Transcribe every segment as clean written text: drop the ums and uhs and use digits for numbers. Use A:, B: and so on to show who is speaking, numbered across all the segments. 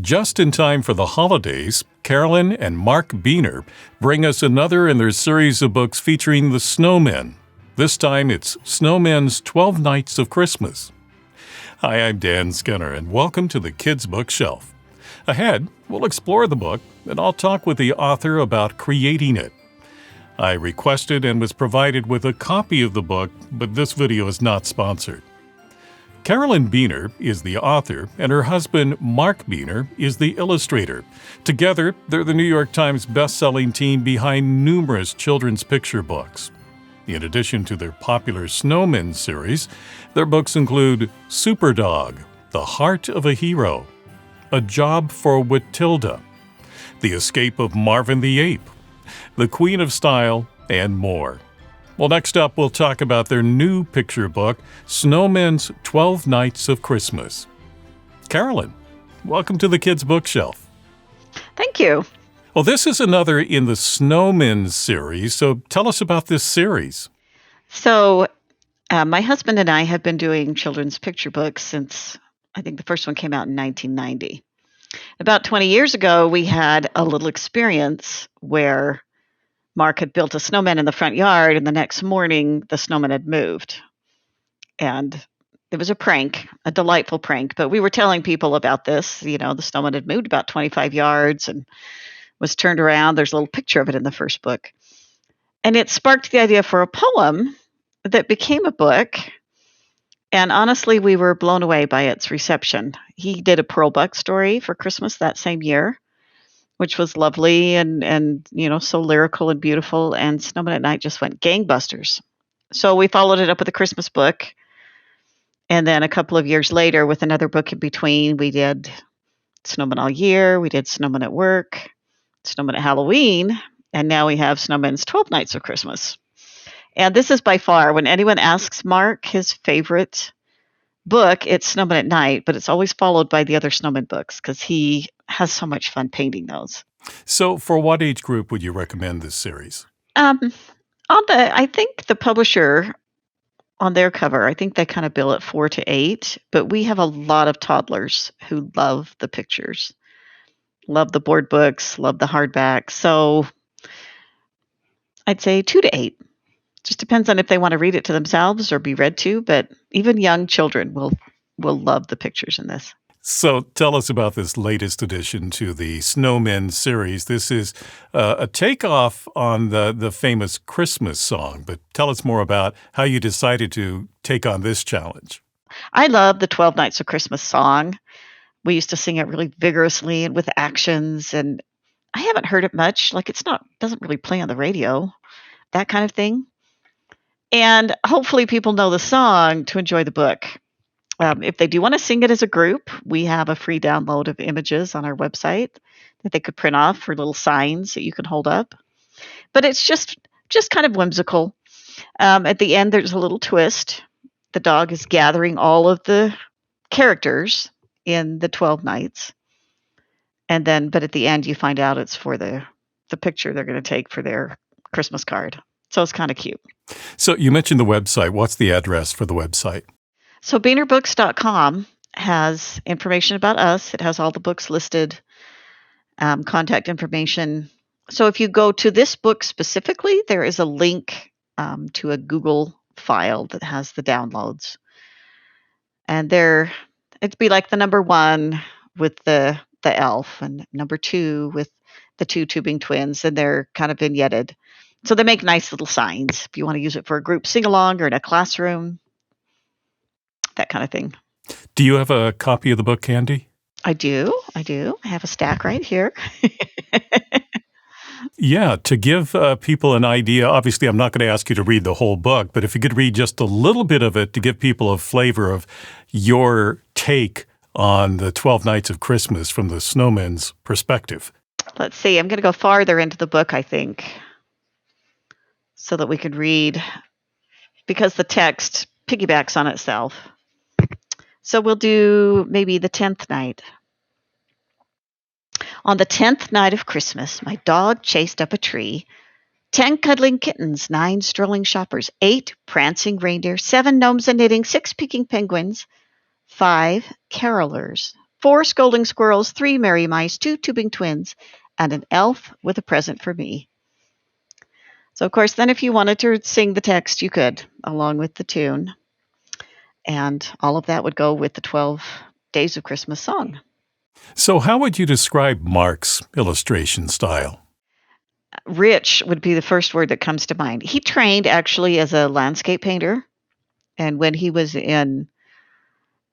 A: Just in time for the holidays, Caralyn and Mark Buehner bring us another in their series of books featuring the Snowmen. This time it's Snowmen's 12 Nights of Christmas. Hi, I'm Dan Skinner, and welcome to the Kids Bookshelf. Ahead, we'll explore the book, and I'll talk with the author about creating it. I requested and was provided with a copy of the book, but this video is not sponsored. Caralyn Buehner is the author, and her husband, Mark Buehner, is the illustrator. Together, they're the New York Times bestselling team behind numerous children's picture books. In addition to their popular Snowmen series, their books include Superdog, The Heart of a Hero, A Job for Wittilda, The Escape of Marvin the Ape, The Queen of Style, and more. Well, next up, we'll talk about their new picture book, Snowmen's 12 Nights of Christmas. Caralyn, welcome to the Kids Bookshelf.
B: Thank you.
A: Well, this is another in the Snowmen series, so tell us about this series.
B: So, my husband and I have been doing children's picture books since, I think the first one came out in 1990. About 20 years ago, we had a little experience where Mark had built a snowman in the front yard, and the next morning, the snowman had moved. And it was a prank, a delightful prank, but we were telling people about this. You know, the snowman had moved about 25 yards and was turned around. There's a little picture of it in the first book. And it sparked the idea for a poem that became a book. And honestly, we were blown away by its reception. He did a Pearl Buck story for Christmas that same year, which was lovely and you know, so lyrical and beautiful. And Snowman at Night just went gangbusters. So we followed it up with a Christmas book. And then a couple of years later, with another book in between, we did Snowman All Year. We did Snowman at Work, Snowman at Halloween. And now we have Snowman's 12 Nights of Christmas. And this is by far, when anyone asks Mark his favorite book, it's Snowman at Night, but it's always followed by the other Snowman books because he has so much fun painting those.
A: So for what age group would you recommend this series?
B: I think the publisher on their cover, I think they kind of bill it 4 to 8, but we have a lot of toddlers who love the pictures, love the board books, love the hardback. So I'd say 2 to 8. Just depends on if they want to read it to themselves or be read to, but even young children will love the pictures in this.
A: So tell us about this latest addition to the Snowmen series. This is a takeoff on the famous Christmas song, but tell us more about how you decided to take on this challenge.
B: I love the 12 Nights of Christmas song. We used to sing it really vigorously and with actions, and I haven't heard it much. Like doesn't really play on the radio, that kind of thing. And hopefully people know the song to enjoy the book. If they do want to sing it as a group, we have a free download of images on our website that they could print off for little signs that you can hold up. But it's just kind of whimsical. At the end, there's a little twist. The dog is gathering all of the characters in the 12 nights. But at the end, you find out it's for the picture they're going to take for their Christmas card. So it's kind of cute.
A: So you mentioned the website. What's the address for the website?
B: So BuehnerBooks.com has information about us. It has all the books listed, contact information. So if you go to this book specifically, there is a link to a Google file that has the downloads. And it'd be like the number 1 with the elf and number 2 with the 2 tubing twins, and they're kind of vignetted. So they make nice little signs if you want to use it for a group sing-along or in a classroom, that kind of thing.
A: Do you have a copy of the book handy?
B: I do. I have a stack right here.
A: Yeah, to give people an idea, obviously I'm not going to ask you to read the whole book, but if you could read just a little bit of it to give people a flavor of your take on the 12 Nights of Christmas from the Snowmen's perspective.
B: Let's see. I'm going to go farther into the book, I think, so that we could read, because the text piggybacks on itself. So we'll do maybe the 10th night. On the 10th night of Christmas, my dog chased up a tree. 10 cuddling kittens, 9 strolling shoppers, 8 prancing reindeer, 7 gnomes a knitting, 6 peeking penguins, 5 carolers, 4 scolding squirrels, 3 merry mice, 2 tubing twins, and an elf with a present for me. So, of course, then if you wanted to sing the text, you could, along with the tune. And all of that would go with the 12 Days of Christmas song.
A: So, how would you describe Mark's illustration style?
B: Rich would be the first word that comes to mind. He trained actually as a landscape painter. And when he was in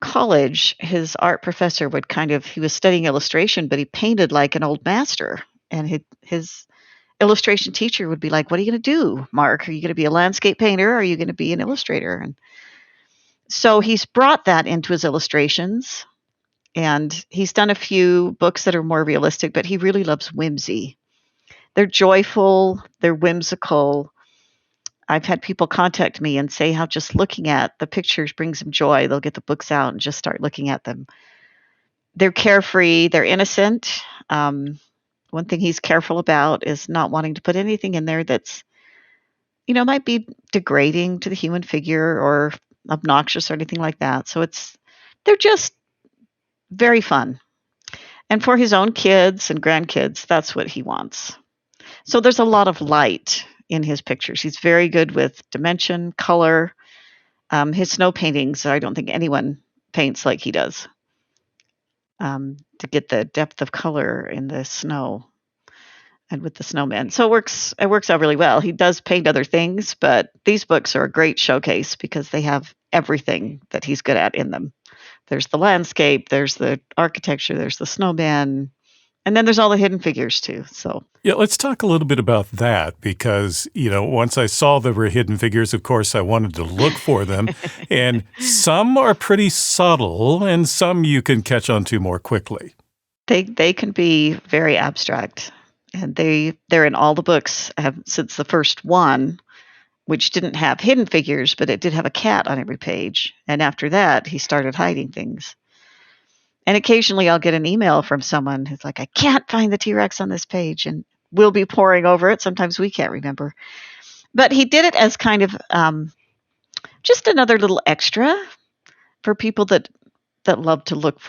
B: college, his art professor would he was studying illustration, but he painted like an old master. And his illustration teacher would be like, "What are you going to do, Mark? Are you going to be a landscape painter? Or are you going to be an illustrator?" And so he's brought that into his illustrations. And he's done a few books that are more realistic, but he really loves whimsy. They're joyful, they're whimsical. I've had people contact me and say how just looking at the pictures brings them joy. They'll get the books out and just start looking at them. They're carefree, they're innocent. One thing he's careful about is not wanting to put anything in there that's, might be degrading to the human figure or obnoxious or anything like that. So they're just very fun. And for his own kids and grandkids, that's what he wants. So there's a lot of light in his pictures. He's very good with dimension, color. His snow paintings, I don't think anyone paints like he does, to get the depth of color in the snow and with the snowmen. So it works out really well. He does paint other things, but these books are a great showcase because they have everything that he's good at in them. There's the landscape, there's the architecture, there's the snowman, and then there's all the hidden figures too. So
A: Yeah, let's talk a little bit about that because, once I saw there were hidden figures, of course, I wanted to look for them. And some are pretty subtle and some you can catch on to more quickly.
B: they can be very abstract. And they're in all the books since the first one, which didn't have hidden figures, but it did have a cat on every page. And after that, he started hiding things. And occasionally I'll get an email from someone who's like, "I can't find the T-Rex on this page." And we'll be poring over it. Sometimes we can't remember. But he did it as kind of just another little extra for people that love to look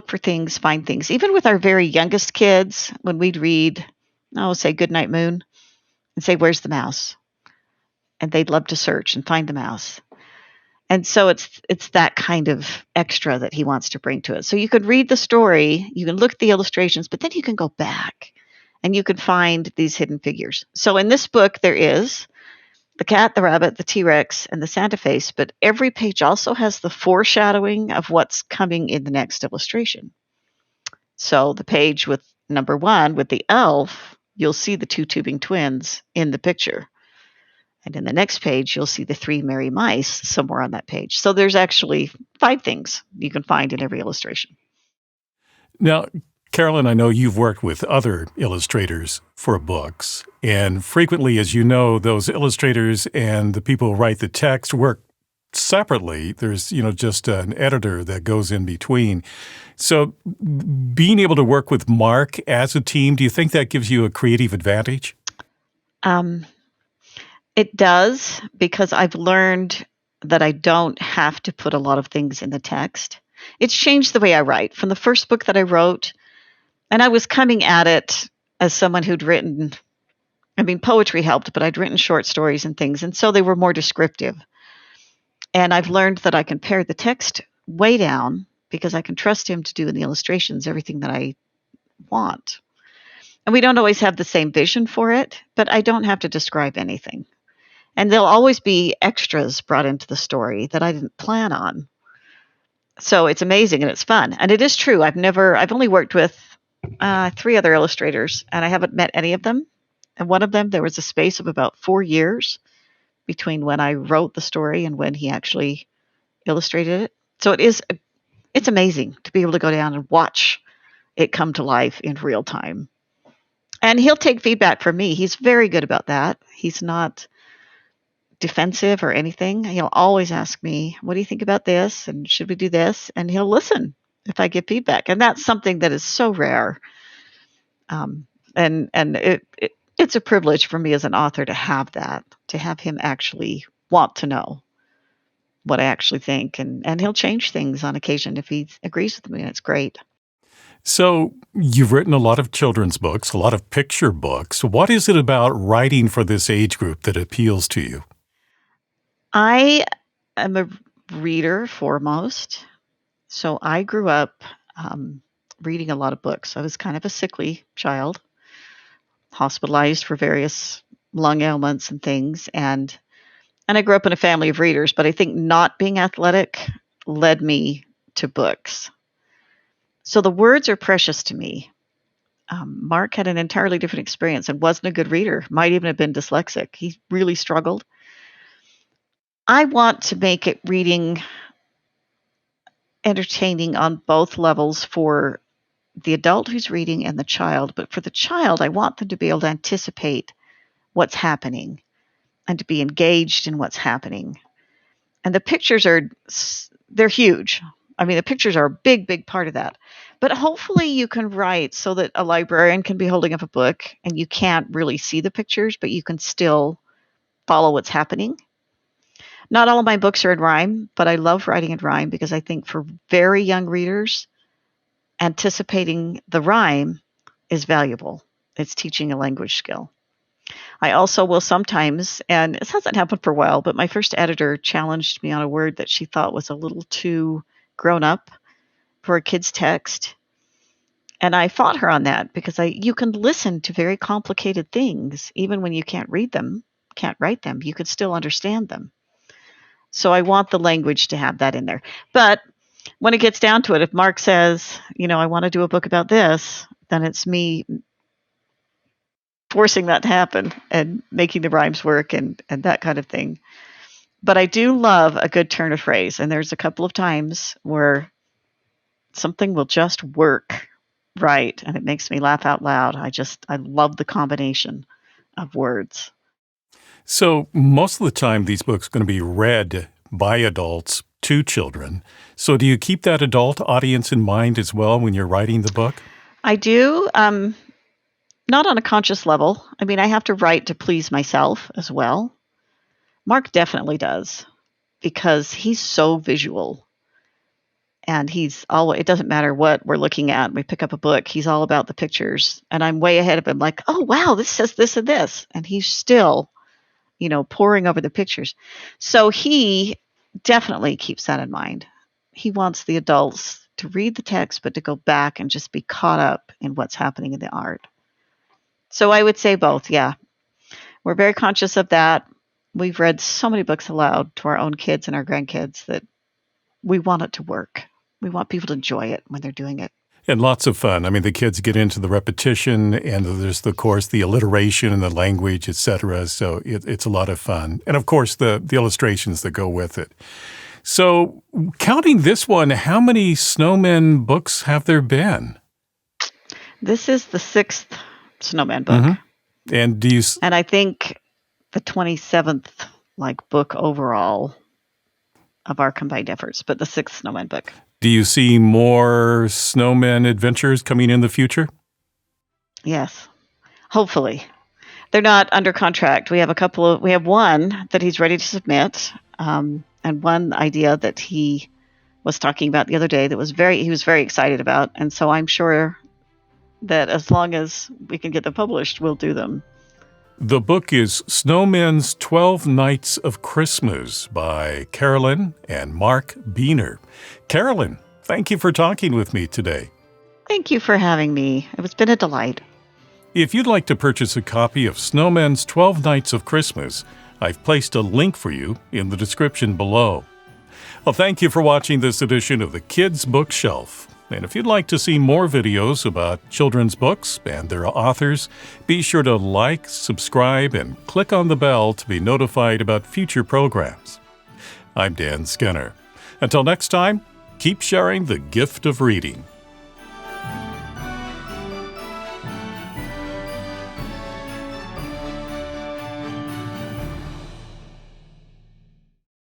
B: for things, find things. Even with our very youngest kids, when we'd read, say Goodnight Moon, and say, "Where's the mouse?" And they'd love to search and find the mouse. And so it's that kind of extra that he wants to bring to it. So you could read the story, you can look at the illustrations, but then you can go back and you can find these hidden figures. So in this book, there is the cat, the rabbit, the T-Rex, and the Santa face, but every page also has the foreshadowing of what's coming in the next illustration. So the page with number 1, with the elf, you'll see the 2 tubing twins in the picture. And in the next page, you'll see the 3 merry mice somewhere on that page. So there's actually 5 things you can find in every illustration.
A: Now, Caralyn, I know you've worked with other illustrators for books, and frequently, as you know, those illustrators and the people who write the text work separately. There's, just an editor that goes in between. So being able to work with Mark as a team, do you think that gives you a creative advantage?
B: It does, because I've learned that I don't have to put a lot of things in the text. It's changed the way I write. From the first book that I wrote, and I was coming at it as someone who'd written, poetry helped, but I'd written short stories and things, and so they were more descriptive. And I've learned that I can pare the text way down because I can trust him to do in the illustrations everything that I want. And we don't always have the same vision for it, but I don't have to describe anything. And there'll always be extras brought into the story that I didn't plan on. So it's amazing and it's fun. And it is true. I've only worked with 3 other illustrators, and I haven't met any of them. And one of them, there was a space of about 4 years between when I wrote the story and when he actually illustrated it. So it's amazing to be able to go down and watch it come to life in real time. And he'll take feedback from me. He's very good about that. He's not defensive or anything. He'll always ask me, "What do you think about this? And should we do this?" And he'll listen if I give feedback. And that's something that is so rare. And it's a privilege for me as an author to have that, to have him actually want to know what I actually think. And he'll change things on occasion if he agrees with me, and it's great.
A: So, you've written a lot of children's books, a lot of picture books. What is it about writing for this age group that appeals to you?
B: I am a reader foremost. So I grew up reading a lot of books. I was kind of a sickly child, hospitalized for various lung ailments and things. And I grew up in a family of readers, but I think not being athletic led me to books. So the words are precious to me. Mark had an entirely different experience and wasn't a good reader, might even have been dyslexic. He really struggled. I want to make it reading entertaining on both levels for the adult who's reading and the child. But for the child, I want them to be able to anticipate what's happening and to be engaged in what's happening. And the pictures they're huge. I mean, the pictures are a big, big part of that. But hopefully you can write so that a librarian can be holding up a book and you can't really see the pictures, but you can still follow what's happening. Not all of my books are in rhyme, but I love writing in rhyme because I think for very young readers, anticipating the rhyme is valuable. It's teaching a language skill. I also will sometimes, and this hasn't happened for a while, but my first editor challenged me on a word that she thought was a little too grown up for a kid's text. And I fought her on that because you can listen to very complicated things, even when you can't read them, can't write them, you could still understand them. So I want the language to have that in there. But when it gets down to it, if Mark says, I want to do a book about this, then it's me forcing that to happen and making the rhymes work and that kind of thing. But I do love a good turn of phrase. And there's a couple of times where something will just work right. And it makes me laugh out loud. I love the combination of words.
A: So, most of the time, these books are going to be read by adults to children. So, do you keep that adult audience in mind as well when you're writing the book?
B: I do. Not on a conscious level. I mean, I have to write to please myself as well. Mark definitely does because he's so visual. And it doesn't matter what we're looking at. We pick up a book, he's all about the pictures. And I'm way ahead of him, like, oh, wow, this says this and this. And he's still, poring over the pictures. So he definitely keeps that in mind. He wants the adults to read the text, but to go back and just be caught up in what's happening in the art. So I would say both, yeah. We're very conscious of that. We've read so many books aloud to our own kids and our grandkids that we want it to work. We want people to enjoy it when they're doing it.
A: And lots of fun. I mean, the kids get into the repetition, and there's, of course, the alliteration and the language, etc. So it's a lot of fun. And, of course, the illustrations that go with it. So counting this one, how many Snowmen books have there been?
B: This is the 6th Snowman book.
A: Mm-hmm. And
B: I think the 27th book overall of our combined efforts, but the 6th Snowman book.
A: Do you see more Snowmen adventures coming in the future?
B: Yes, hopefully. They're not under contract. We have one that he's ready to submit, and one idea that he was talking about the other day that he was very excited about. And so I'm sure that as long as we can get them published, we'll do them.
A: The book is Snowmen's 12 Nights of Christmas by Caralyn and Mark Buehner. Caralyn, thank you for talking with me today.
B: Thank you for having me. It's been a delight.
A: If you'd like to purchase a copy of Snowmen's 12 Nights of Christmas, I've placed a link for you in the description below. Well, thank you for watching this edition of the Kids Bookshelf. And if you'd like to see more videos about children's books and their authors, be sure to like, subscribe, and click on the bell to be notified about future programs. I'm Dan Skinner. Until next time, keep sharing the gift of reading.